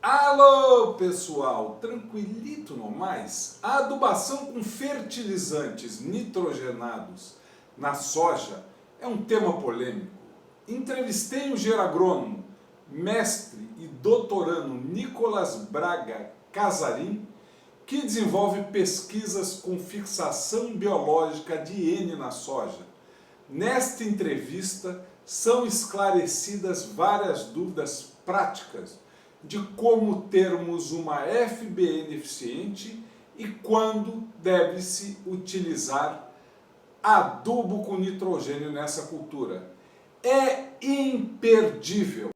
Alô, pessoal, tranquilito no mais? A adubação com fertilizantes nitrogenados na soja é um tema polêmico. Entrevistei o engenheiro agrônomo, mestre e doutorando Nicolas Braga Casarim, que desenvolve pesquisas com fixação biológica de N na soja. Nesta entrevista são esclarecidas várias dúvidas práticas de como termos uma FBN eficiente e quando deve-se utilizar adubo com nitrogênio nessa cultura. É imperdível!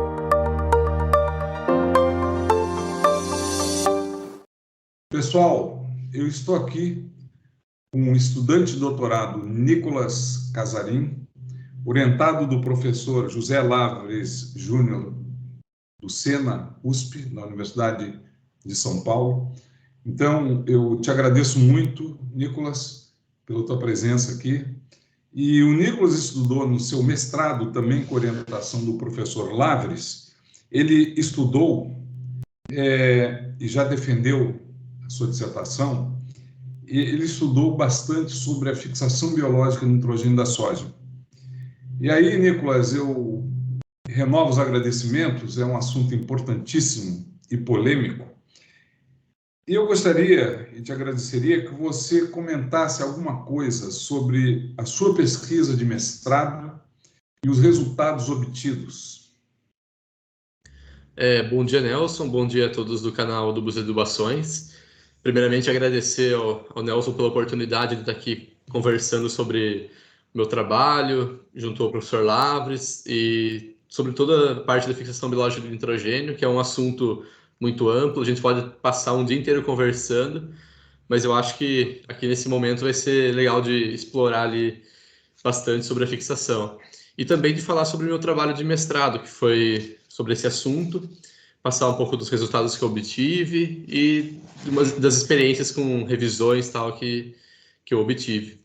Pessoal, eu estou aqui com o estudante de doutorado Nicolas Casarim, orientado do professor José Lavres Júnior, do SENA USP, na Universidade de São Paulo. Então, eu te agradeço muito, Nicolas, pela tua presença aqui. E o Nicolas estudou no seu mestrado, também com orientação do professor Lavres. Ele estudou e já defendeu a sua dissertação. Ele estudou bastante sobre a fixação biológica do nitrogênio da soja. E aí, Nicolas, eu renovo os agradecimentos, é um assunto importantíssimo e polêmico. E eu gostaria e te agradeceria que você comentasse alguma coisa sobre a sua pesquisa de mestrado e os resultados obtidos. Bom dia, Nelson. Bom dia a todos do canal Adubos e Adubações. Primeiramente, agradecer ao Nelson pela oportunidade de estar aqui conversando sobre o meu trabalho, junto ao professor Lavres, e sobre toda a parte da fixação biológica do nitrogênio, que é um assunto muito amplo. A gente pode passar um dia inteiro conversando, mas eu acho que aqui nesse momento vai ser legal de explorar ali bastante sobre a fixação. E também de falar sobre o meu trabalho de mestrado, que foi sobre esse assunto, passar um pouco dos resultados que eu obtive e das experiências com revisões tal que eu obtive.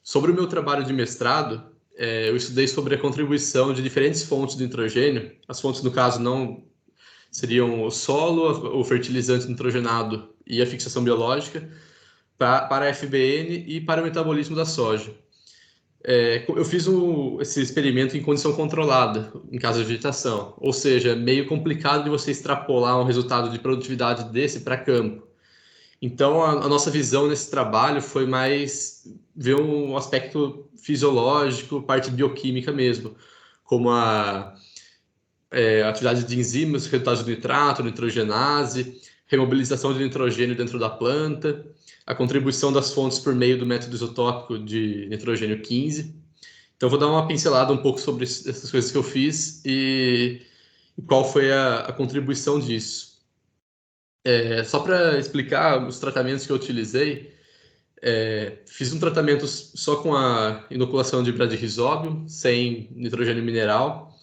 Sobre o meu trabalho de mestrado, eu estudei sobre a contribuição de diferentes fontes de nitrogênio. As fontes, no caso, não seriam o solo, o fertilizante nitrogenado e a fixação biológica, para a FBN e para o metabolismo da soja. Eu fiz esse experimento em condição controlada, em caso de vegetação, ou seja, é meio complicado de você extrapolar um resultado de produtividade desse para campo. Então, a nossa visão nesse trabalho foi mais ver um aspecto fisiológico, parte bioquímica mesmo, como a atividade de enzimas, resultados de nitrato, nitrogenase, remobilização de nitrogênio dentro da planta, a contribuição das fontes por meio do método isotópico de nitrogênio 15. Então, vou dar uma pincelada um pouco sobre essas coisas que eu fiz e qual foi a contribuição disso. Só para explicar os tratamentos que eu utilizei, fiz um tratamento só com a inoculação de bradyrhizobium, sem nitrogênio mineral,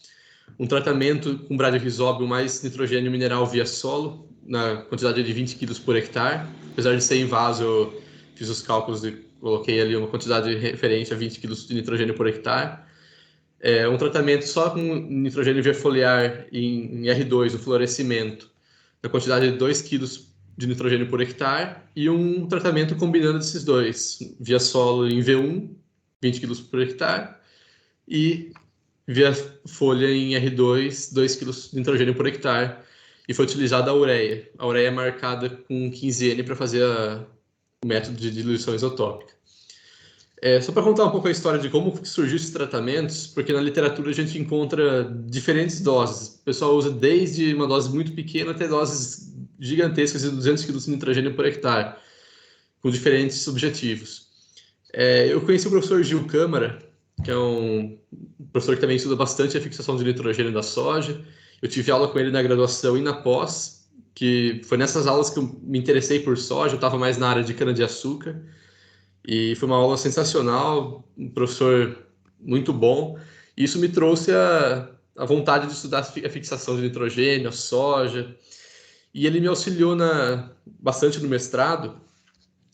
um tratamento com bradyrhizobium mais nitrogênio mineral via solo, na quantidade de 20 kg por hectare. Apesar de ser em vaso, eu fiz os cálculos e coloquei ali uma quantidade referente a 20 kg de nitrogênio por hectare. Um tratamento só com nitrogênio via foliar em R2, no florescimento, na quantidade de 2 kg de nitrogênio por hectare, e um tratamento combinando esses dois, via solo em V1, 20 kg por hectare, e via folha em R2, 2 kg de nitrogênio por hectare, e foi utilizada a ureia. A ureia é marcada com 15N para fazer o método de diluição isotópica. Só para contar um pouco a história de como surgiu esses tratamentos, porque na literatura a gente encontra diferentes doses. O pessoal usa desde uma dose muito pequena até doses gigantescas de 200 kg de nitrogênio por hectare, com diferentes objetivos. Eu conheci o professor Gil Câmara, que é um professor que também estuda bastante a fixação de nitrogênio da soja. Eu tive aula com ele na graduação e na pós, que foi nessas aulas que eu me interessei por soja, eu estava mais na área de cana-de-açúcar. E foi uma aula sensacional, um professor muito bom. E isso me trouxe a vontade de estudar a fixação de nitrogênio, a soja. E ele me auxiliou bastante no mestrado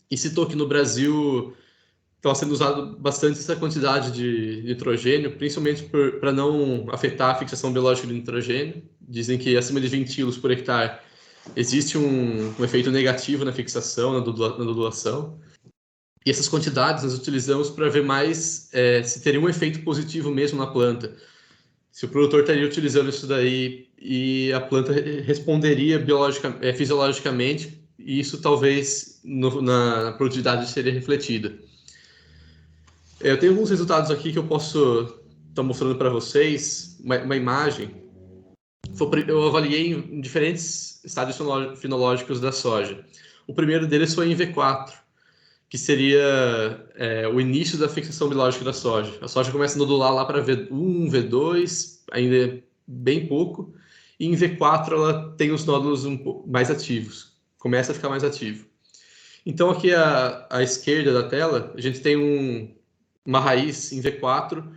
e citou que no Brasil estava sendo usado bastante essa quantidade de nitrogênio, principalmente para não afetar a fixação biológica de nitrogênio. Dizem que acima de 20 kg por hectare existe um efeito negativo na fixação, na nodulação, e essas quantidades nós utilizamos para ver mais se teria um efeito positivo mesmo na planta. Se o produtor estaria utilizando isso daí e a planta responderia fisiologicamente, e isso talvez na produtividade seria refletida. Eu tenho alguns resultados aqui que eu posso estar mostrando para vocês, uma imagem. Eu avaliei em diferentes estádios fenológicos da soja. O primeiro deles foi em V4, que seria o início da fixação biológica da soja. A soja começa a nodular lá para V1, V2, ainda é bem pouco, e em V4 ela tem os nódulos um pouco mais ativos, começa a ficar mais ativo. Então aqui à esquerda da tela, a gente tem uma raiz em V4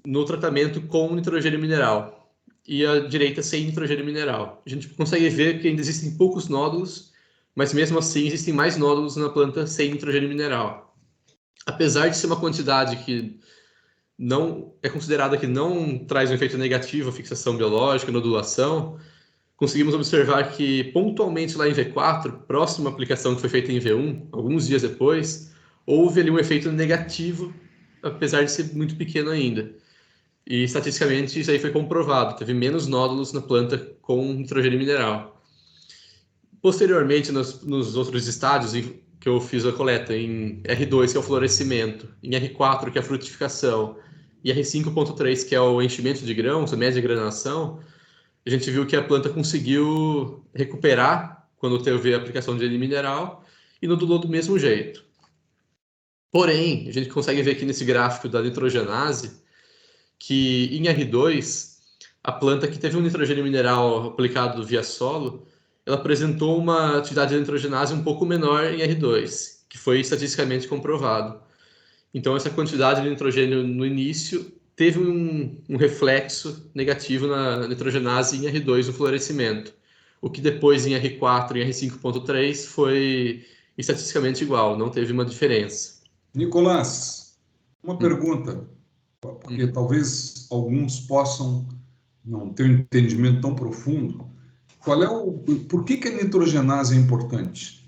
no tratamento com nitrogênio mineral, e à direita sem nitrogênio mineral. A gente consegue ver que ainda existem poucos nódulos, mas mesmo assim existem mais nódulos na planta sem nitrogênio mineral. Apesar de ser uma quantidade que não é considerada que não traz um efeito negativo à fixação biológica, nodulação, conseguimos observar que pontualmente lá em V4, próximo à aplicação que foi feita em V1, alguns dias depois, houve ali um efeito negativo, apesar de ser muito pequeno ainda. E estatisticamente isso aí foi comprovado, teve menos nódulos na planta com nitrogênio mineral. Posteriormente, nos outros estádios que eu fiz a coleta, em R2, que é o florescimento, em R4, que é a frutificação, e R5.3, que é o enchimento de grãos, a média granação, a gente viu que a planta conseguiu recuperar quando teve a aplicação de N mineral e nodulou do mesmo jeito. Porém, a gente consegue ver aqui nesse gráfico da nitrogenase que em R2, a planta que teve um nitrogênio mineral aplicado via solo, ela apresentou uma atividade de nitrogenase um pouco menor em R2, que foi estatisticamente comprovado. Então, essa quantidade de nitrogênio no início teve um reflexo negativo na nitrogenase em R2 no florescimento, o que depois em R4 e R5.3 foi estatisticamente igual, não teve uma diferença. Nicolás, uma pergunta, porque talvez alguns possam não ter um entendimento tão profundo. Por que a nitrogenase é importante?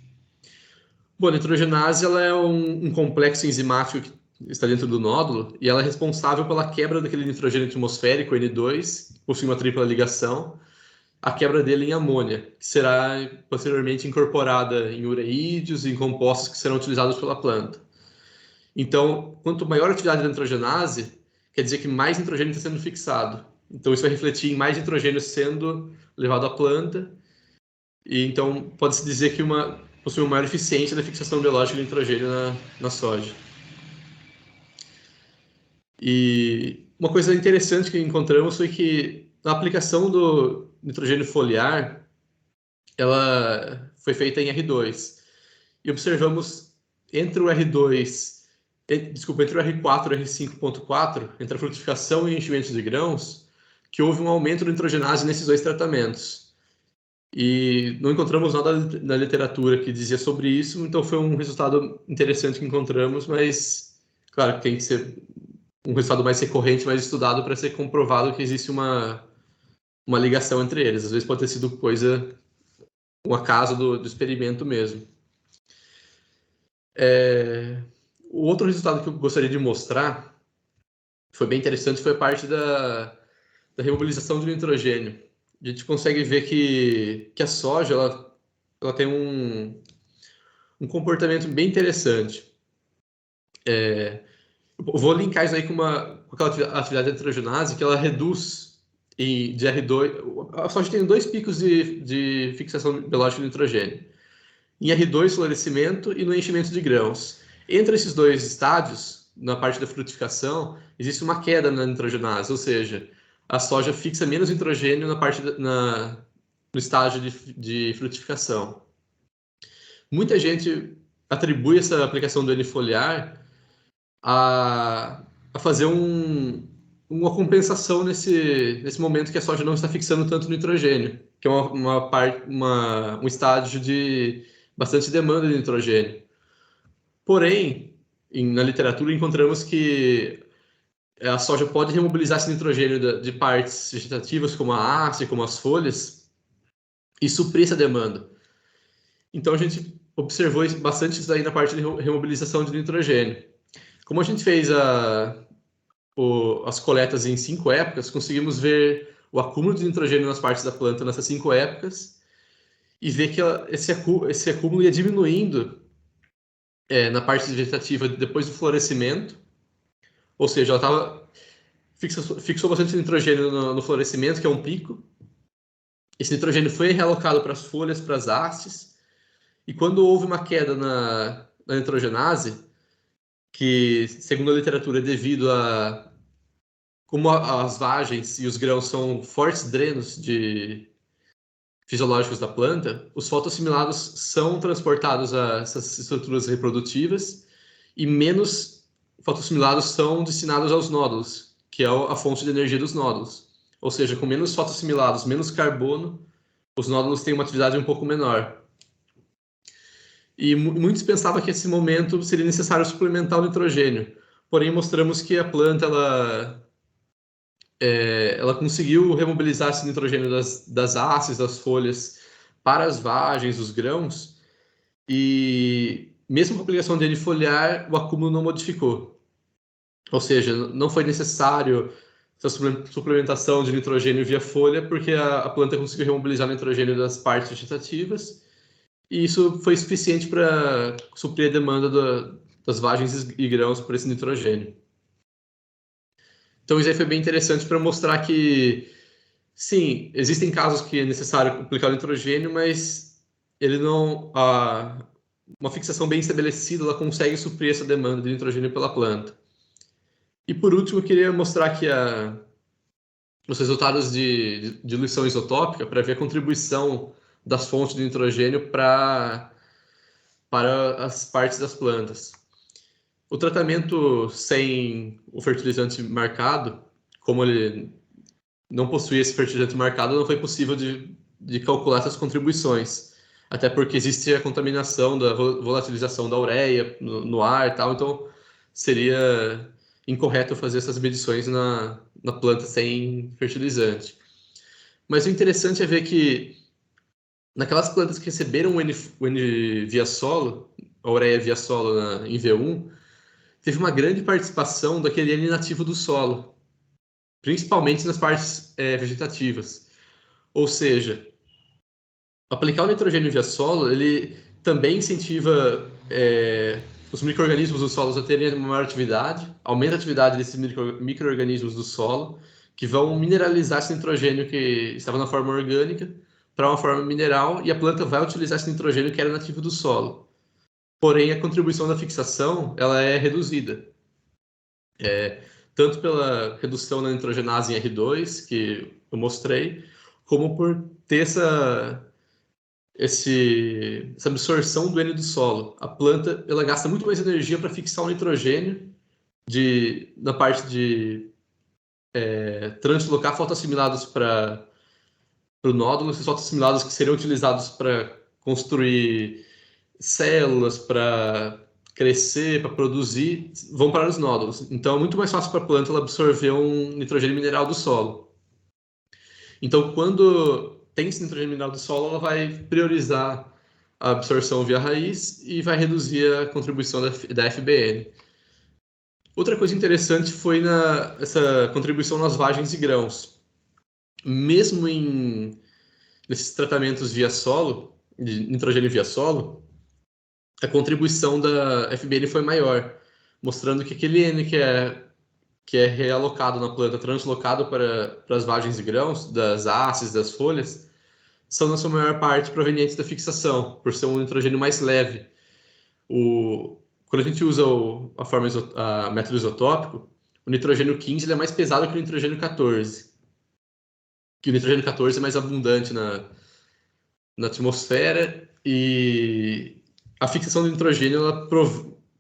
Bom, a nitrogenase ela é um complexo enzimático que está dentro do nódulo e ela é responsável pela quebra daquele nitrogênio atmosférico, N2, que possui uma tripla ligação, a quebra dele em amônia, que será posteriormente incorporada em ureídeos e em compostos que serão utilizados pela planta. Então, quanto maior a atividade da nitrogenase, quer dizer que mais nitrogênio está sendo fixado. Então, isso vai refletir em mais nitrogênio sendo levado à planta. E então, pode-se dizer que possui uma maior eficiência da fixação biológica de nitrogênio na soja. E uma coisa interessante que encontramos foi que a aplicação do nitrogênio foliar, ela foi feita em R2. E observamos entre o R2, entre o R4 e o R5.4, entre a frutificação e o enchimento de grãos, que houve um aumento da nitrogenase nesses dois tratamentos. E não encontramos nada na literatura que dizia sobre isso, então foi um resultado interessante que encontramos, mas, claro, que tem que ser um resultado mais recorrente, mais estudado para ser comprovado que existe uma ligação entre eles. Às vezes pode ter sido um acaso do experimento mesmo. O outro resultado que eu gostaria de mostrar, foi bem interessante, foi a parte da remobilização do nitrogênio. A gente consegue ver que a soja ela tem um comportamento bem interessante. Eu vou linkar isso aí com aquela atividade da nitrogenase que ela reduz de R2. A soja tem dois picos de fixação biológica de nitrogênio. Em R2, florescimento, e no enchimento de grãos. Entre esses dois estádios, na parte da frutificação, existe uma queda na nitrogenase, ou seja, a soja fixa menos nitrogênio no estágio de frutificação. Muita gente atribui essa aplicação do N foliar a fazer uma compensação nesse momento que a soja não está fixando tanto nitrogênio, que é um estágio de bastante demanda de nitrogênio. Porém, na literatura encontramos que a soja pode remobilizar esse nitrogênio de partes vegetativas, como a haste, como as folhas, e suprir essa demanda. Então a gente observou bastante isso aí na parte de remobilização de nitrogênio. Como a gente fez as coletas em 5 épocas, conseguimos ver o acúmulo de nitrogênio nas partes da planta nessas 5 épocas e ver que esse acúmulo ia diminuindo na parte vegetativa depois do florescimento, ou seja, ela fixou bastante nitrogênio no florescimento, que é um pico. Esse nitrogênio foi realocado para as folhas, para as hastes, e quando houve uma queda na nitrogenase, que, segundo a literatura, é devido a como as vagens e os grãos são fortes drenos fisiológicos da planta, os fotoassimilados são transportados a essas estruturas reprodutivas e menos fotoassimilados são destinados aos nódulos, que é a fonte de energia dos nódulos. Ou seja, com menos fotoassimilados, menos carbono, os nódulos têm uma atividade um pouco menor. E muitos pensavam que nesse momento seria necessário suplementar o nitrogênio. Porém, mostramos que a planta ela conseguiu remobilizar esse nitrogênio das hastes, das folhas, para as vagens, os grãos, e mesmo com a aplicação de N foliar, o acúmulo não modificou. Ou seja, não foi necessário essa suplementação de nitrogênio via folha, porque a planta conseguiu remobilizar o nitrogênio das partes vegetativas, e isso foi suficiente para suprir a demanda das vagens e grãos por esse nitrogênio. Então, isso aí foi bem interessante para mostrar que, sim, existem casos que é necessário aplicar o nitrogênio, mas ele não... uma fixação bem estabelecida, ela consegue suprir essa demanda de nitrogênio pela planta. E, por último, eu queria mostrar aqui os resultados de diluição isotópica para ver a contribuição das fontes de nitrogênio para as partes das plantas. O tratamento sem o fertilizante marcado, como ele não possuía esse fertilizante marcado, não foi possível de calcular essas contribuições. Até porque existe a contaminação da volatilização da ureia no ar e tal, então seria incorreto fazer essas medições na planta sem fertilizante. Mas o interessante é ver que naquelas plantas que receberam o N via solo, a ureia via solo em V1, teve uma grande participação daquele N nativo do solo, principalmente nas partes vegetativas. Ou seja, aplicar o nitrogênio via solo, ele também incentiva os micro-organismos dos solos a terem uma maior atividade, aumenta a atividade desses micro-organismos do solo, que vão mineralizar esse nitrogênio que estava na forma orgânica para uma forma mineral, e a planta vai utilizar esse nitrogênio que era nativo do solo. Porém, a contribuição da fixação ela é reduzida. Tanto pela redução da nitrogenase em R2, que eu mostrei, como por ter essa absorção do N do solo. A planta ela gasta muito mais energia para fixar o nitrogênio na parte de translocar fotoassimilados para o nódulo, esses fotoassimilados que seriam utilizados para construir células, para crescer, para produzir, vão para os nódulos. Então, é muito mais fácil para a planta ela absorver um nitrogênio mineral do solo. Então, quando tem esse nitrogênio mineral do solo, ela vai priorizar a absorção via raiz e vai reduzir a contribuição da FBN. Outra coisa interessante foi essa contribuição nas vagens e grãos. Mesmo nesses tratamentos via solo, de nitrogênio via solo, a contribuição da FBN foi maior, mostrando que aquele N que é realocado na planta, translocado para as vagens e grãos, das hastes, das folhas, são na sua maior parte provenientes da fixação, por ser um nitrogênio mais leve. Quando a gente usa o método isotópico, o nitrogênio 15 ele é mais pesado que o nitrogênio 14. Que o nitrogênio 14 é mais abundante na atmosfera, e a fixação do nitrogênio ela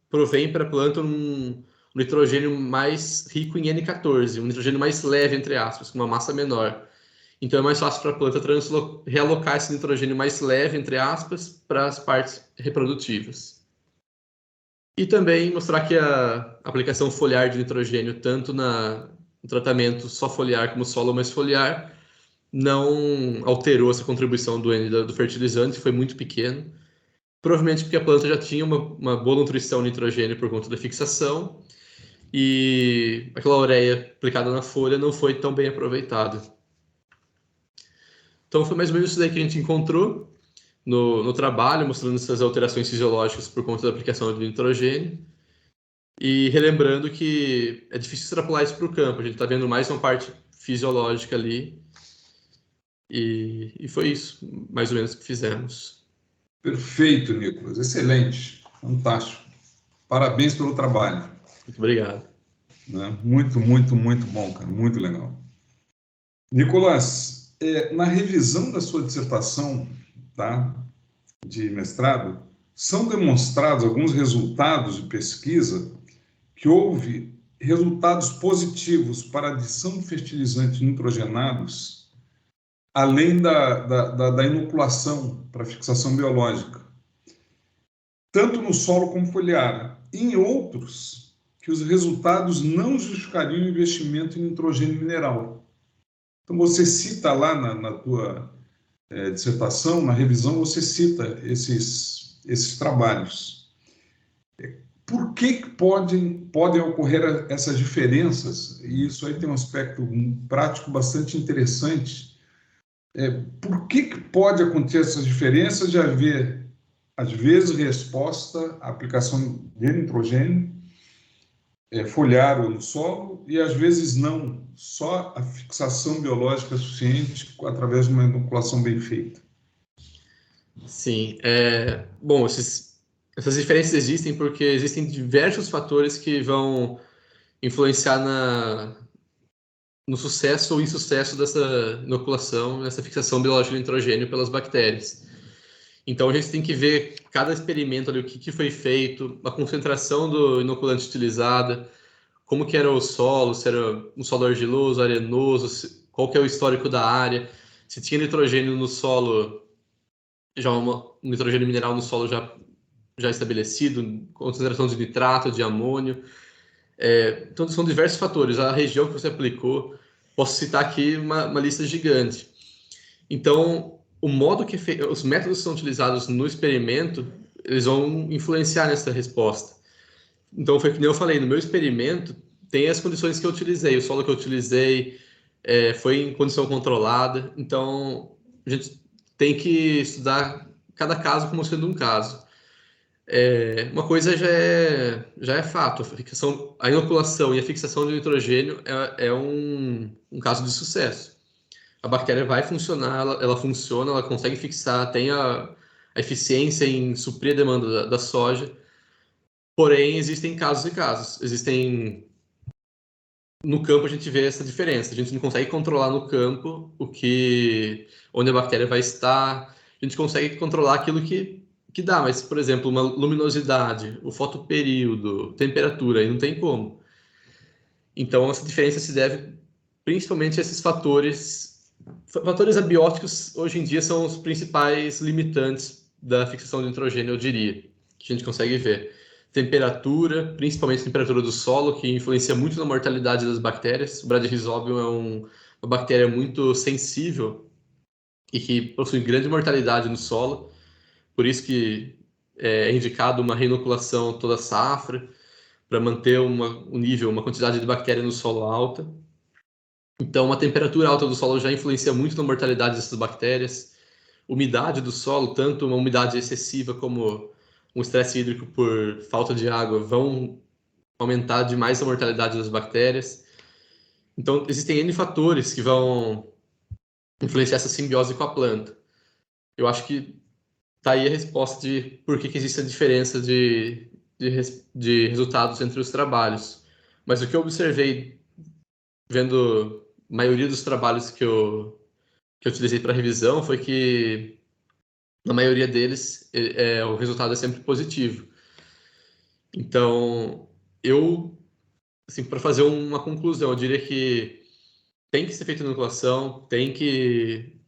provém para a planta um nitrogênio mais rico em N14, um nitrogênio mais leve, entre aspas, com uma massa menor. Então é mais fácil para a planta realocar esse nitrogênio mais leve, entre aspas, para as partes reprodutivas. E também mostrar que a aplicação foliar de nitrogênio, tanto no tratamento só foliar como solo mais foliar, não alterou essa contribuição do N do fertilizante, foi muito pequeno. Provavelmente porque a planta já tinha uma boa nutrição nitrogênio por conta da fixação e aquela ureia aplicada na folha não foi tão bem aproveitada. Então foi mais ou menos isso daí que a gente encontrou no trabalho, mostrando essas alterações fisiológicas por conta da aplicação de nitrogênio. E relembrando que é difícil extrapolar isso para o campo, a gente está vendo mais uma parte fisiológica ali. E foi isso, mais ou menos, que fizemos. Perfeito, Nicolas. Excelente. Fantástico. Parabéns pelo trabalho. Muito obrigado. Né? Muito, muito, muito bom, cara. Muito legal. Nicolas, na revisão da sua dissertação, tá, de mestrado, são demonstrados alguns resultados de pesquisa que houve resultados positivos para adição de fertilizantes nitrogenados, além da inoculação para fixação biológica, tanto no solo como foliar. Em outros, que os resultados não justificariam o investimento em nitrogênio mineral. Então, você cita lá na tua dissertação, na revisão, você cita esses trabalhos. Por que podem ocorrer essas diferenças? E isso aí tem um aspecto prático bastante interessante. Por que pode acontecer essas diferenças de haver, às vezes, resposta à aplicação de nitrogênio foliar ou no solo, e às vezes não, só a fixação biológica suficiente através de uma inoculação bem feita? Sim, bom, essas diferenças existem porque existem diversos fatores que vão influenciar no sucesso ou insucesso dessa inoculação, dessa fixação biológica de nitrogênio pelas bactérias. Então, a gente tem que ver cada experimento ali, o que foi feito, a concentração do inoculante utilizada, como que era o solo, se era um solo argiloso, arenoso, qual que é o histórico da área, se tinha nitrogênio no solo, já um nitrogênio mineral no solo já estabelecido, concentração de nitrato, de amônio. Então, são diversos fatores. A região que você aplicou, posso citar aqui uma lista gigante. Então, o modo que os métodos que são utilizados no experimento, eles vão influenciar nessa resposta. Então, foi que nem eu falei, no meu experimento, tem as condições que eu utilizei, o solo que eu utilizei foi em condição controlada. Então, a gente tem que estudar cada caso como sendo um caso. Uma coisa já é fato, a inoculação e a fixação de nitrogênio é um caso de sucesso. A bactéria vai funcionar, ela funciona, ela consegue fixar, tem a eficiência em suprir a demanda da soja, porém existem casos e casos. No campo a gente vê essa diferença, a gente não consegue controlar no campo onde a bactéria vai estar, a gente consegue controlar aquilo que dá, mas, por exemplo, uma luminosidade, o fotoperíodo, temperatura, aí não tem como. Então, essa diferença se deve principalmente a esses fatores. Fatores abióticos, hoje em dia, são os principais limitantes da fixação de nitrogênio, eu diria, que a gente consegue ver. Temperatura, principalmente a temperatura do solo, que influencia muito na mortalidade das bactérias. O Bradyrhizobium é uma bactéria muito sensível e que possui grande mortalidade no solo. Por isso que é indicado uma reinoculação toda safra, para manter um nível, uma quantidade de bactéria no solo alta. Então, uma temperatura alta do solo já influencia muito na mortalidade dessas bactérias. Umidade do solo, tanto uma umidade excessiva como um estresse hídrico por falta de água, vão aumentar demais a mortalidade das bactérias. Então, existem N fatores que vão influenciar essa simbiose com a planta. Eu acho que tá aí a resposta de por que existe a diferença de resultados entre os trabalhos. Mas o que eu observei vendo a maioria dos trabalhos que eu utilizei para revisão foi que na maioria deles o resultado é sempre positivo. Então, assim, para fazer uma conclusão, eu diria que tem que ser feita inoculação, tem que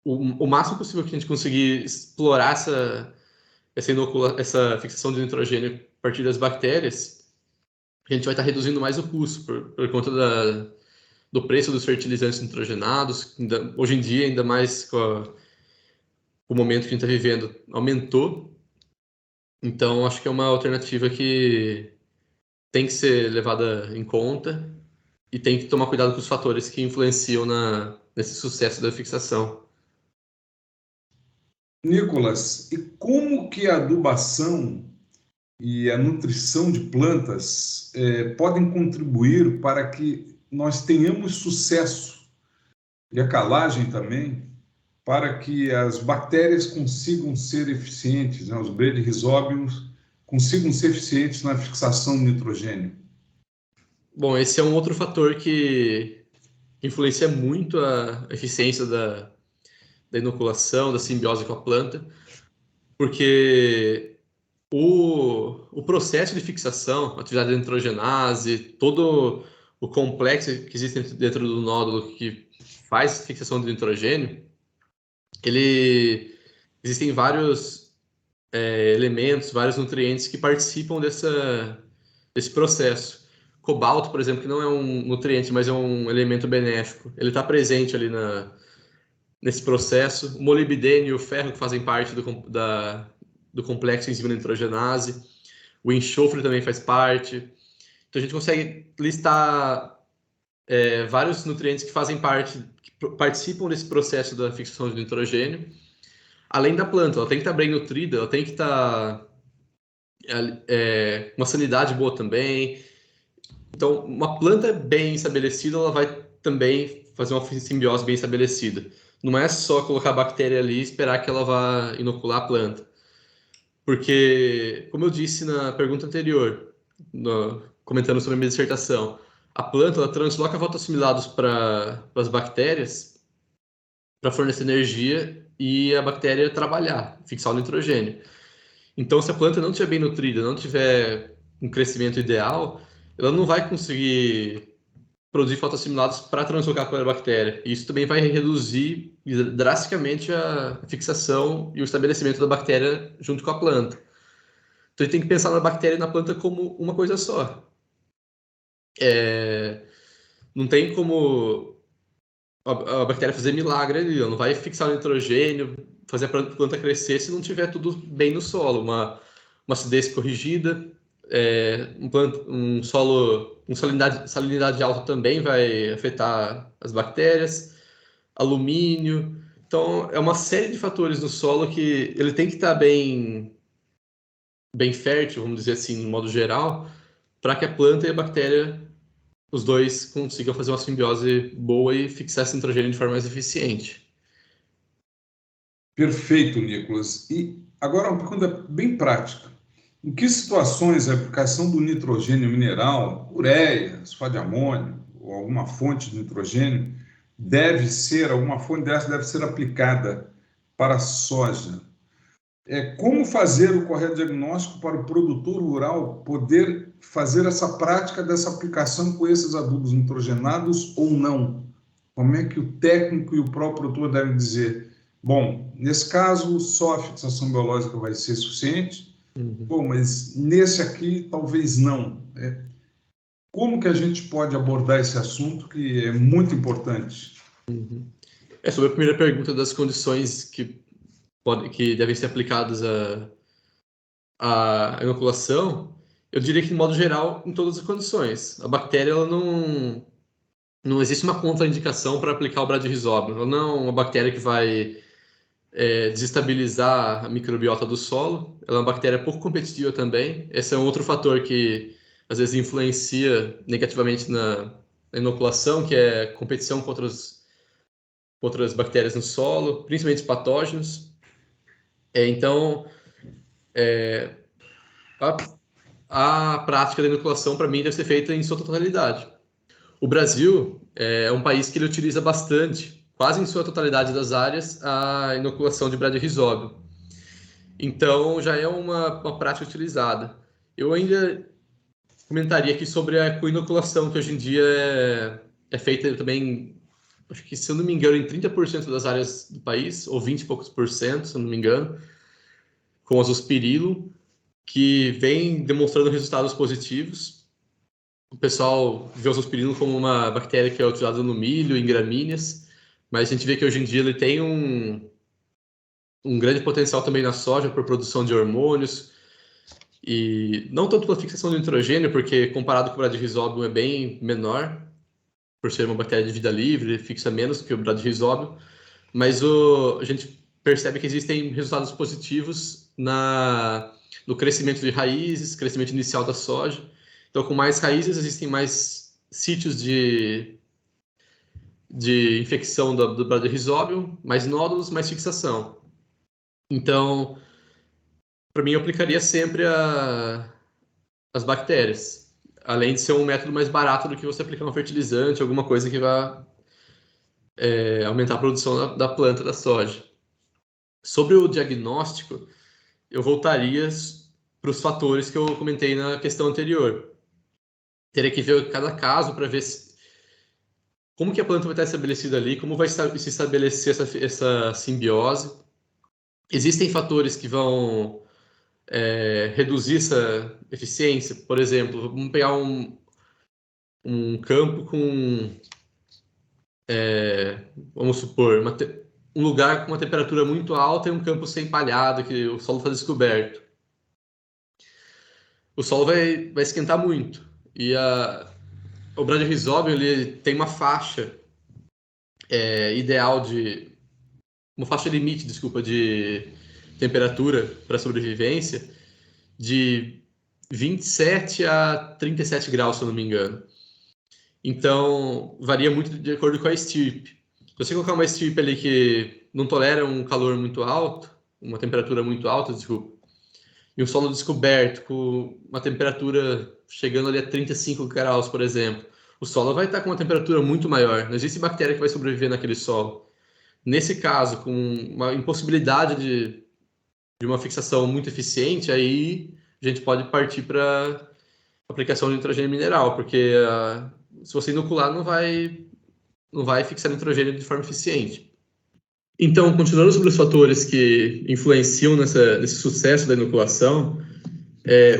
o máximo possível que a gente conseguir explorar essa fixação de nitrogênio a partir das bactérias, a gente vai estar reduzindo mais o custo por conta do preço dos fertilizantes nitrogenados. Hoje em dia, ainda mais com o momento que a gente está vivendo, aumentou. Então, acho que é uma alternativa que tem que ser levada em conta e tem que tomar cuidado com os fatores que influenciam nesse sucesso da fixação. Nicolas, e como que a adubação e a nutrição de plantas podem contribuir para que nós tenhamos sucesso, e a calagem também, para que as bactérias consigam ser eficientes, né? Os bradyrhizobiums consigam ser eficientes na fixação do nitrogênio? Bom, esse é um outro fator que influencia muito a eficiência da inoculação, da simbiose com a planta, porque o processo de fixação, atividade de nitrogenase, todo o complexo que existe dentro do nódulo que faz fixação de nitrogênio, existem vários elementos, vários nutrientes que participam desse processo. Cobalto, por exemplo, que não é um nutriente, mas é um elemento benéfico, ele está presente ali nesse processo. O molibdênio e o ferro que fazem parte do complexo enzima nitrogenase. O enxofre também faz parte. Então a gente consegue listar vários nutrientes que fazem parte, que participam desse processo da fixação de nitrogênio. Além da planta, ela tem que estar bem nutrida, ela tem que estar uma sanidade boa também. Então, uma planta bem estabelecida, ela vai também fazer uma simbiose bem estabelecida. Não é só colocar a bactéria ali e esperar que ela vá inocular a planta. Porque, como eu disse na pergunta anterior, comentando sobre a minha dissertação, a planta ela transloca fotoassimilados para as bactérias para fornecer energia e a bactéria trabalhar, fixar o nitrogênio. Então, se a planta não estiver bem nutrida, não tiver um crescimento ideal, ela não vai conseguir produzir fotoassimilados para translocar para a bactéria. E isso também vai reduzir drasticamente a fixação e o estabelecimento da bactéria junto com a planta. Então, a gente tem que pensar na bactéria e na planta como uma coisa só. Não tem como a bactéria fazer milagre ali, ela não vai fixar o nitrogênio, fazer a planta crescer se não tiver tudo bem no solo, uma acidez corrigida, um solo com salinidade alta também vai afetar as bactérias, alumínio. Então, é uma série de fatores no solo que ele tem que estar bem fértil, vamos dizer assim, no modo geral, para que a planta e a bactéria, os dois, consigam fazer uma simbiose boa e fixar esse nitrogênio de forma mais eficiente. Perfeito, Nicolas. E agora uma pergunta bem prática. Em que situações a aplicação do nitrogênio mineral, ureia, sulfato de amônio ou alguma fonte de nitrogênio alguma fonte dessa deve ser aplicada para a soja? Como fazer o correto diagnóstico para o produtor rural poder fazer essa prática dessa aplicação com esses adubos nitrogenados ou não? Como é que o técnico e o próprio produtor devem dizer? Bom, nesse caso, só a fixação biológica vai ser suficiente. Bom, mas nesse aqui, talvez não. Como que a gente pode abordar esse assunto que é muito importante? Sobre a primeira pergunta das condições que devem ser aplicadas à inoculação, eu diria que, de modo geral, em todas as condições. A bactéria, ela não existe uma contraindicação para aplicar o bradyrhizobium. Ela não é uma bactéria que vai desestabilizar a microbiota do solo. Ela é uma bactéria pouco competitiva também. Esse é um outro fator que, às vezes, influencia negativamente na inoculação, que é competição com outras bactérias no solo, principalmente os patógenos. Então, a prática da inoculação, para mim, deve ser feita em sua totalidade. O Brasil é um país que ele utiliza bastante, quase em sua totalidade das áreas, a inoculação de bradyrhizobium. Então, já é uma prática utilizada. Eu ainda comentaria aqui sobre a coinoculação, que hoje em dia é feita também, acho que, se eu não me engano, em 30% das áreas do país, ou 20 e poucos por cento, se eu não me engano, com azospirilo, que vem demonstrando resultados positivos. o pessoal vê o zospirilo como uma bactéria que é utilizada no milho, em gramíneas, mas a gente vê que hoje em dia ele tem um grande potencial também na soja por produção de hormônios, e não tanto pela fixação de nitrogênio, porque comparado com o Bradyrhizobium é bem menor, por ser uma bactéria de vida livre, fixa menos do que o Bradyrhizobium, mas a gente percebe que existem resultados positivos no crescimento de raízes, crescimento inicial da soja. Então, com mais raízes, existem mais sítios de infecção do Bradyrhizobium, mais nódulos, mais fixação. Então, para mim, eu aplicaria sempre as bactérias, além de ser um método mais barato do que você aplicar um fertilizante, alguma coisa que vá aumentar a produção da planta da soja. Sobre o diagnóstico, eu voltaria para os fatores que eu comentei na questão anterior. Teria que ver cada caso para ver como que a planta vai estar estabelecida ali, como vai se estabelecer essa simbiose. Existem fatores que vão reduzir essa eficiência. Por exemplo, vamos pegar um campo com, vamos supor, um lugar com uma temperatura muito alta e um campo sem palhado, que o solo está descoberto. O solo vai esquentar muito. E o Bradyrhizobium, ele tem uma faixa uma faixa limite, de temperatura para sobrevivência de 27 a 37 graus, se eu não me engano. Então, varia muito de acordo com a estirpe. Se você colocar uma estirpe ali que não tolera um calor muito alto, uma temperatura muito alta, e um solo descoberto com uma temperatura chegando ali a 35 graus, por exemplo, o solo vai estar com uma temperatura muito maior. Não existe bactéria que vai sobreviver naquele solo. Nesse caso, com uma impossibilidade de uma fixação muito eficiente, aí a gente pode partir para aplicação de nitrogênio mineral, porque se você inocular, não vai fixar nitrogênio de forma eficiente. Então, continuando sobre os fatores que influenciam nesse sucesso da inoculação,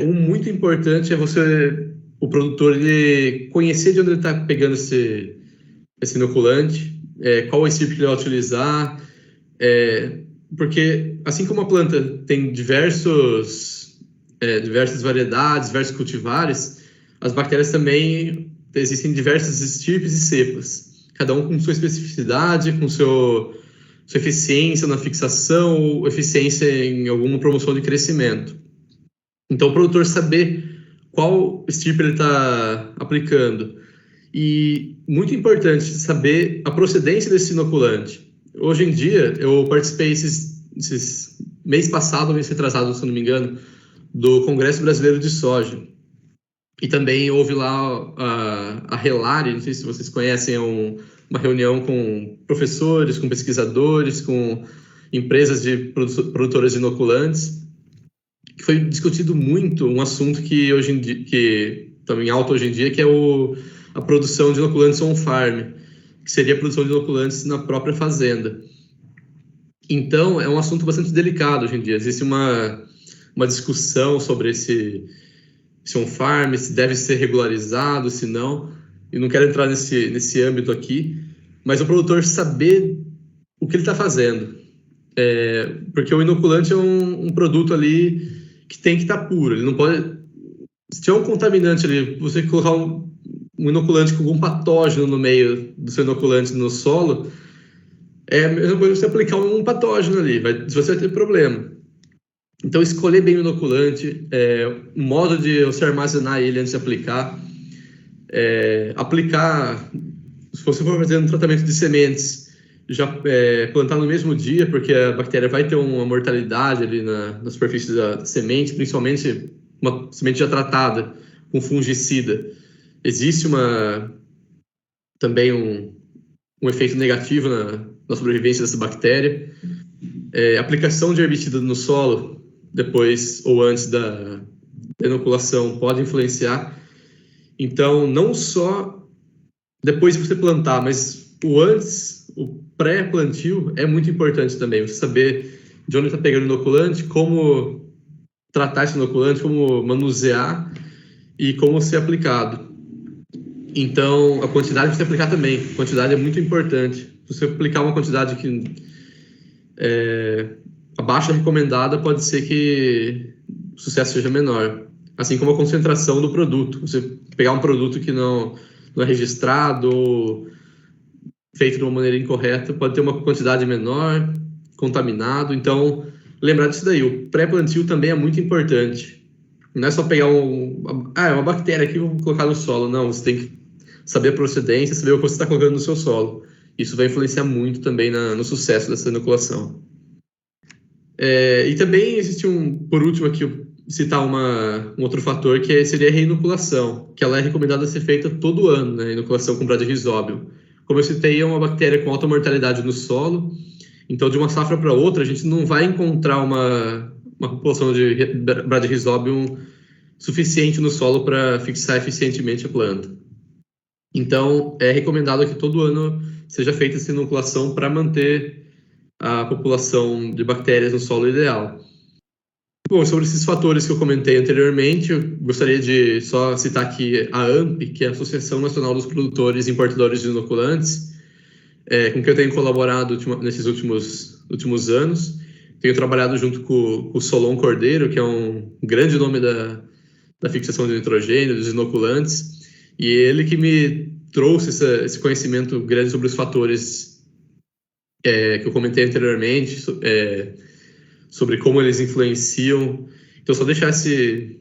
um muito importante é o produtor, ele conhecer de onde ele está pegando esse inoculante, qual estirpe que ele vai utilizar, porque assim como a planta tem diversas variedades, diversos cultivares, as bactérias também existem diversas estirpes e cepas, cada um com sua especificidade, com sua eficiência na fixação ou eficiência em alguma promoção de crescimento. Então, o produtor saber qual estirpe ele está aplicando. E, muito importante, saber a procedência desse inoculante. Hoje em dia, eu participei esses mês passado, mês retrasado, se não me engano, do Congresso Brasileiro de Soja. E também houve lá a Relare, não sei se vocês conhecem, uma reunião com professores, com pesquisadores, com empresas de produtoras de inoculantes, que foi discutido muito um assunto que também alto hoje em dia, que é a produção de inoculantes on-farm, que seria a produção de inoculantes na própria fazenda. Então, é um assunto bastante delicado hoje em dia. Existe uma discussão sobre esse on-farm, se deve ser regularizado, se não. Eu não quero entrar nesse âmbito aqui, mas o produtor saber o que ele está fazendo. Porque o inoculante é um produto ali que tem que estar puro. Ele não pode... Se tiver um contaminante ali, você colocar um inoculante com algum patógeno no meio do seu inoculante no solo, é a mesma coisa que você aplicar um patógeno ali, você vai ter problema. Então, escolher bem o inoculante, o modo de você armazenar ele antes de aplicar, aplicar, se você for fazer um tratamento de sementes, já plantar no mesmo dia, porque a bactéria vai ter uma mortalidade ali na superfície da semente, principalmente uma semente já tratada com fungicida. Existe também um efeito negativo na sobrevivência dessa bactéria. Aplicação de herbicida no solo, depois ou antes da inoculação, pode influenciar. Então, não só depois de você plantar, mas o antes, o pré-plantio é muito importante também. Você saber de onde está pegando o inoculante, como tratar esse inoculante, como manusear e como ser aplicado. Então, a quantidade que você aplicar também. A quantidade é muito importante. Se você aplicar uma quantidade que abaixo da recomendada, pode ser que o sucesso seja menor. Assim como a concentração do produto. Você pegar um produto que não é registrado ou feito de uma maneira incorreta, pode ter uma quantidade menor, contaminado. Então, lembrar disso daí. O pré-plantio também é muito importante. Não é só pegar uma bactéria aqui e vou colocar no solo. Não, você tem que saber a procedência, saber o que você está colocando no seu solo. Isso vai influenciar muito também no sucesso dessa inoculação. E também existe por último aqui, citar um outro fator, que seria a reinoculação, que ela é recomendada a ser feita todo ano, né? Inoculação com bradyrhizóbio. Como eu citei, é uma bactéria com alta mortalidade no solo, então de uma safra para outra a gente não vai encontrar uma população de bradyrhizóbio suficiente no solo para fixar eficientemente a planta. Então, é recomendado que todo ano seja feita essa inoculação para manter a população de bactérias no solo ideal. Bom, sobre esses fatores que eu comentei anteriormente, eu gostaria de só citar aqui a ANP, que é a Associação Nacional dos Produtores e Importadores de Inoculantes, com quem eu tenho colaborado nesses últimos anos. Tenho trabalhado junto com o Solon Cordeiro, que é um grande nome da fixação de nitrogênio, dos inoculantes, e ele que me trouxe esse conhecimento grande sobre os fatores que eu comentei anteriormente, sobre como eles influenciam. Então, só deixar esse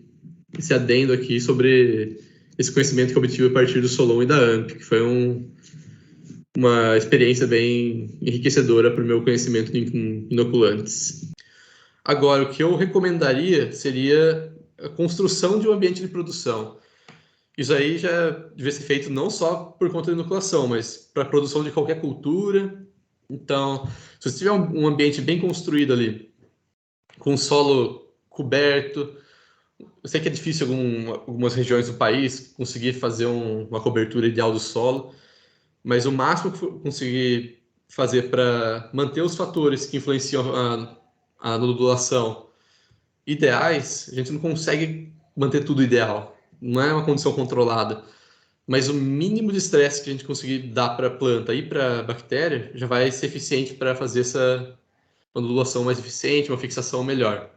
adendo aqui sobre esse conhecimento que eu obtive a partir do Solon e da AMP, que foi uma experiência bem enriquecedora para o meu conhecimento em inoculantes. Agora, o que eu recomendaria seria a construção de um ambiente de produção. Isso aí já devia ser feito não só por conta da inoculação, mas para a produção de qualquer cultura. Então, se você tiver um ambiente bem construído ali, com solo coberto, eu sei que é difícil em algumas regiões do país conseguir fazer uma cobertura ideal do solo, mas o máximo que conseguir fazer para manter os fatores que influenciam a nodulação ideais, a gente não consegue manter tudo ideal. Não é uma condição controlada. Mas o mínimo de estresse que a gente conseguir dar para a planta e para a bactéria já vai ser eficiente para fazer essa nodulação mais eficiente, uma fixação melhor.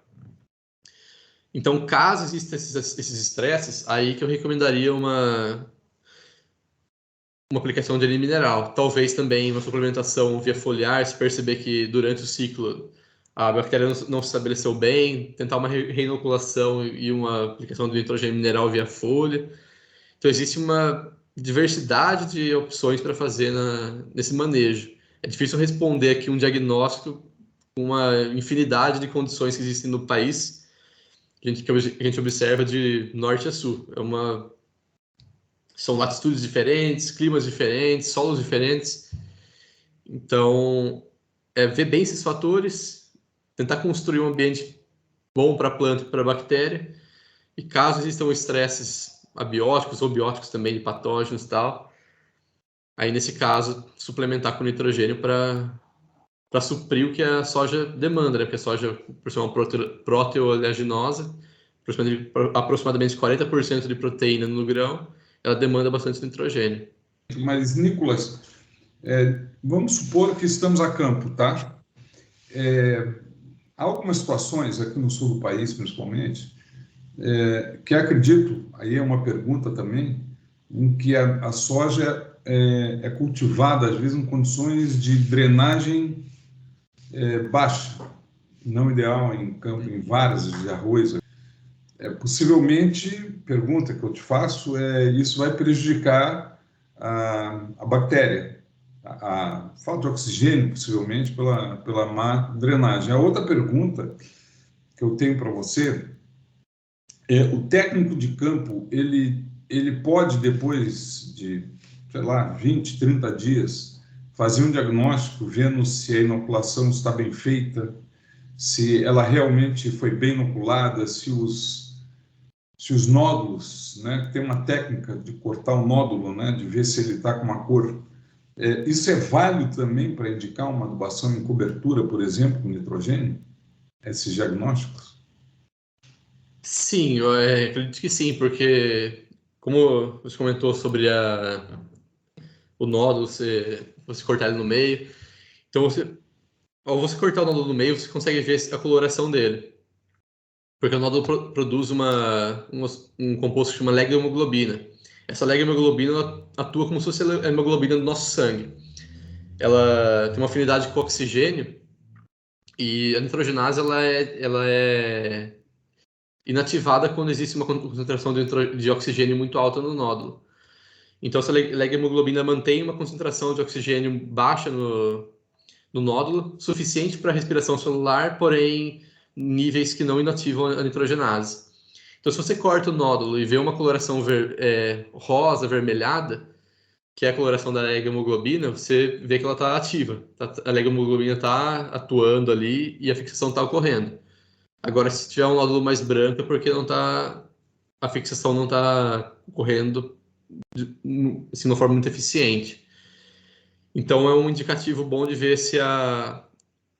Então, caso existam esses estresses, aí que eu recomendaria uma aplicação de alimento mineral. Talvez também uma suplementação via foliar, se perceber que durante o ciclo a bactéria não se estabeleceu bem, tentar uma reinoculação e uma aplicação de nitrogênio mineral via folha. Então, existe uma diversidade de opções para fazer nesse manejo. É difícil responder aqui um diagnóstico com uma infinidade de condições que existem no país, que a gente observa de norte a sul. São latitudes diferentes, climas diferentes, solos diferentes. Então, ver bem esses fatores, tentar construir um ambiente bom para a planta e para a bactéria, e caso existam estresses abióticos ou bióticos também, de patógenos e tal, aí nesse caso, suplementar com nitrogênio para suprir o que a soja demanda, né? Porque a soja, por ser uma proteoleaginosa, aproximadamente 40% de proteína no grão, ela demanda bastante nitrogênio. Mas, Nicolas, vamos supor que estamos a campo, tá? Há algumas situações, aqui no sul do país principalmente, que acredito, aí é uma pergunta também, em que a soja é cultivada, às vezes, em condições de drenagem baixa, não ideal em campo, em várzeas de arroz. Possivelmente, pergunta que eu te faço, isso vai prejudicar a bactéria, a falta de oxigênio, possivelmente, pela má drenagem. A outra pergunta que eu tenho para você o técnico de campo, ele pode, depois de, sei lá, 20, 30 dias, fazer um diagnóstico vendo se a inoculação está bem feita, se ela realmente foi bem inoculada, se os nódulos, né, tem uma técnica de cortar o nódulo, né, de ver se ele está com uma cor. Isso é válido também para indicar uma adubação em cobertura, por exemplo, com nitrogênio? Esses diagnósticos? Sim, eu acredito que sim, porque como você comentou sobre o nódulo, você cortar ele no meio. Então, ao você cortar o nódulo no meio, você consegue ver a coloração dele. Porque o nódulo produz um composto que chama leg-hemoglobina. Essa leg-hemoglobina ela atua como se fosse a hemoglobina do nosso sangue. Ela tem uma afinidade com o oxigênio e a nitrogenase ela é inativada quando existe uma concentração de oxigênio muito alta no nódulo. Então, essa leg-hemoglobina mantém uma concentração de oxigênio baixa no nódulo, suficiente para a respiração celular, porém níveis que não inativam a nitrogenase. Então, se você corta o nódulo e vê uma coloração rosa, avermelhada, que é a coloração da leg-hemoglobina, você vê que ela está ativa. A leg-hemoglobina está atuando ali e a fixação está ocorrendo. Agora, se tiver um nódulo mais branco, é porque a fixação não está ocorrendo assim, de uma forma muito eficiente. Então, é um indicativo bom de ver se a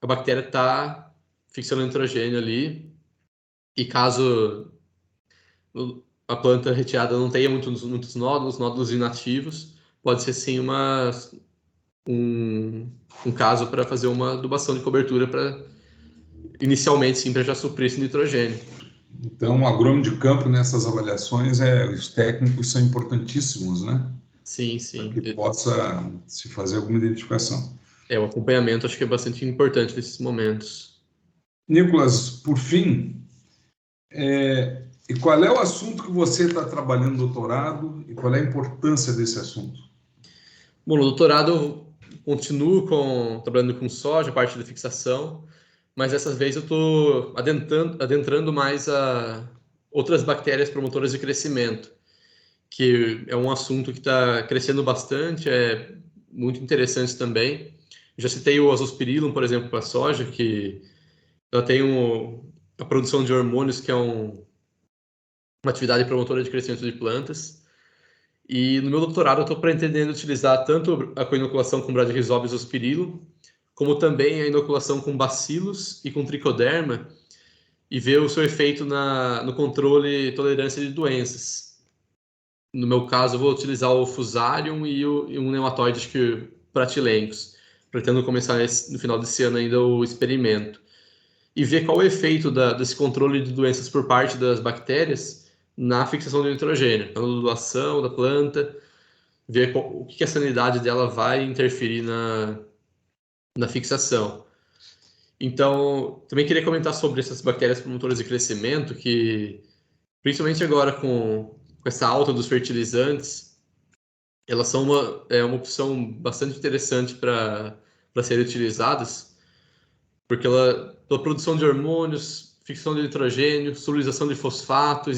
bactéria está fixando nitrogênio ali. E caso a planta retirada não tenha muitos nódulos inativos, pode ser sim um caso para fazer uma adubação de cobertura para inicialmente sim para já suprir esse nitrogênio. Então, o agrônomo de campo nessas avaliações, os técnicos são importantíssimos, né? Sim, sim. Para que possa se fazer alguma identificação. O acompanhamento acho que é bastante importante nesses momentos. Nicolas, por fim, e qual é o assunto que você está trabalhando no doutorado e qual é a importância desse assunto? Bom, no doutorado eu continuo trabalhando com soja, a parte da fixação, mas dessa vez eu estou adentrando mais a outras bactérias promotoras de crescimento, que é um assunto que está crescendo bastante, é muito interessante também. Já citei o Azospirillum, por exemplo, para a soja, que ela tem a produção de hormônios, que é uma atividade promotora de crescimento de plantas. E no meu doutorado eu estou pretendendo utilizar tanto a coinoculação com Bradyrhizobia azospirillum, como também a inoculação com bacilos e com tricoderma, e ver o seu efeito no controle e tolerância de doenças. No meu caso, eu vou utilizar o Fusarium e um nematóide Pratilencos. Pretendo começar no final desse ano ainda o experimento. E ver qual é o efeito desse controle de doenças por parte das bactérias na fixação do nitrogênio, na nodulação da planta, ver o que a sanidade dela vai interferir na fixação. Então, também queria comentar sobre essas bactérias promotoras de crescimento, que, principalmente agora com essa alta dos fertilizantes, elas são uma opção bastante interessante para serem utilizadas, porque pela produção de hormônios, fixação de nitrogênio, solubilização de fosfato,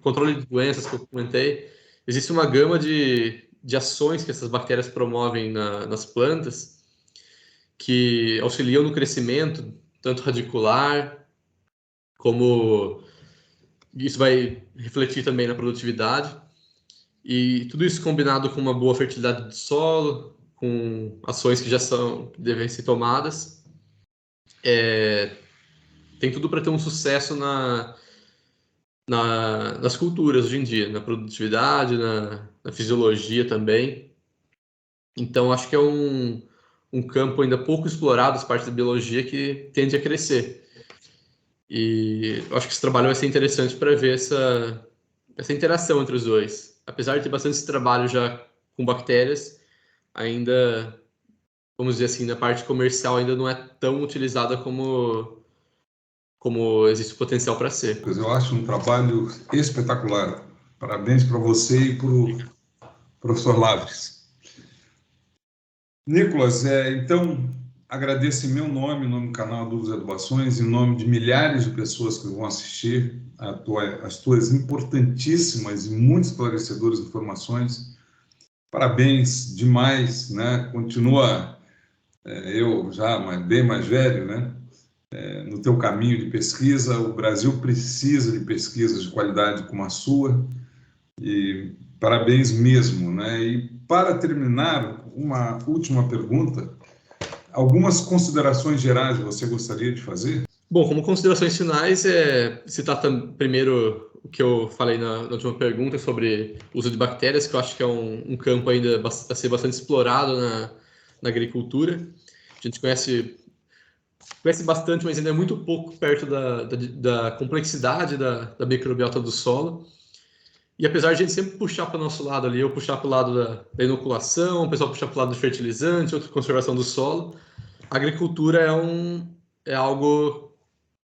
controle de doenças que eu comentei, existe uma gama de ações que essas bactérias promovem nas plantas, que auxiliam no crescimento, tanto radicular, como isso vai refletir também na produtividade. E tudo isso combinado com uma boa fertilidade do solo, com ações que devem ser tomadas, tem tudo para ter um sucesso nas culturas hoje em dia, na produtividade, na fisiologia também. Então, acho que é um campo ainda pouco explorado, as partes da biologia, que tende a crescer. E eu acho que esse trabalho vai ser interessante para ver essa interação entre os dois. Apesar de ter bastante trabalho já com bactérias, ainda, vamos dizer assim, na parte comercial ainda não é tão utilizada como existe o potencial para ser. Eu acho um trabalho espetacular. Parabéns para você e para o professor Lavres. Nicolas, então, agradeço em meu nome, em nome do canal Dúvidas e Adubações, em nome de milhares de pessoas que vão assistir as tuas importantíssimas e muito esclarecedoras informações. Parabéns demais, né? Continua, eu já bem mais velho, né? No teu caminho de pesquisa. O Brasil precisa de pesquisas de qualidade como a sua, e parabéns mesmo, né? E para terminar, uma última pergunta: algumas considerações gerais você gostaria de fazer? Bom, como considerações finais, citar primeiro o que eu falei na última pergunta sobre o uso de bactérias, que eu acho que é um campo ainda a ser bastante explorado na agricultura. A gente conhece bastante, mas ainda é muito pouco perto da complexidade da microbiota do solo. E apesar de a gente sempre puxar para o nosso lado ali, eu puxar para o lado da inoculação, o pessoal puxar para o lado do fertilizante, outra conservação do solo, a agricultura é algo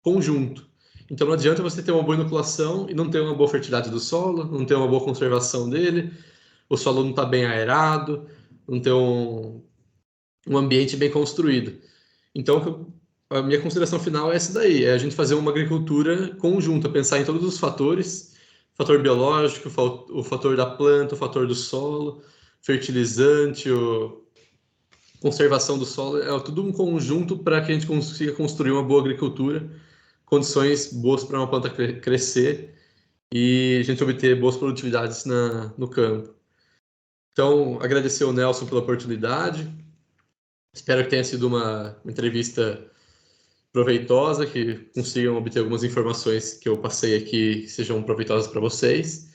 conjunto. Então não adianta você ter uma boa inoculação e não ter uma boa fertilidade do solo, não ter uma boa conservação dele, o solo não está bem aerado, não ter um ambiente bem construído. Então a minha consideração final é essa daí, é a gente fazer uma agricultura conjunta, pensar em todos os fatores, fator biológico, o fator da planta, o fator do solo, fertilizante, conservação do solo, é tudo um conjunto para que a gente consiga construir uma boa agricultura, condições boas para uma planta crescer e a gente obter boas produtividades no campo. Então, agradecer ao Nelson pela oportunidade. Espero que tenha sido uma entrevista proveitosa, que consigam obter algumas informações que eu passei aqui que sejam proveitosas para vocês.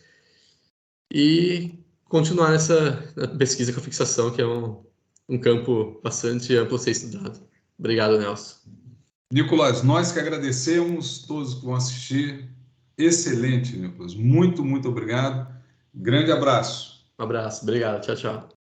E continuar nessa pesquisa com a fixação, que é um campo bastante amplo a ser estudado. Obrigado, Nelson. Nicolas, nós que agradecemos todos que vão assistir. Excelente, Nicolas. Muito, muito obrigado. Grande abraço. Um abraço. Obrigado. Tchau, tchau.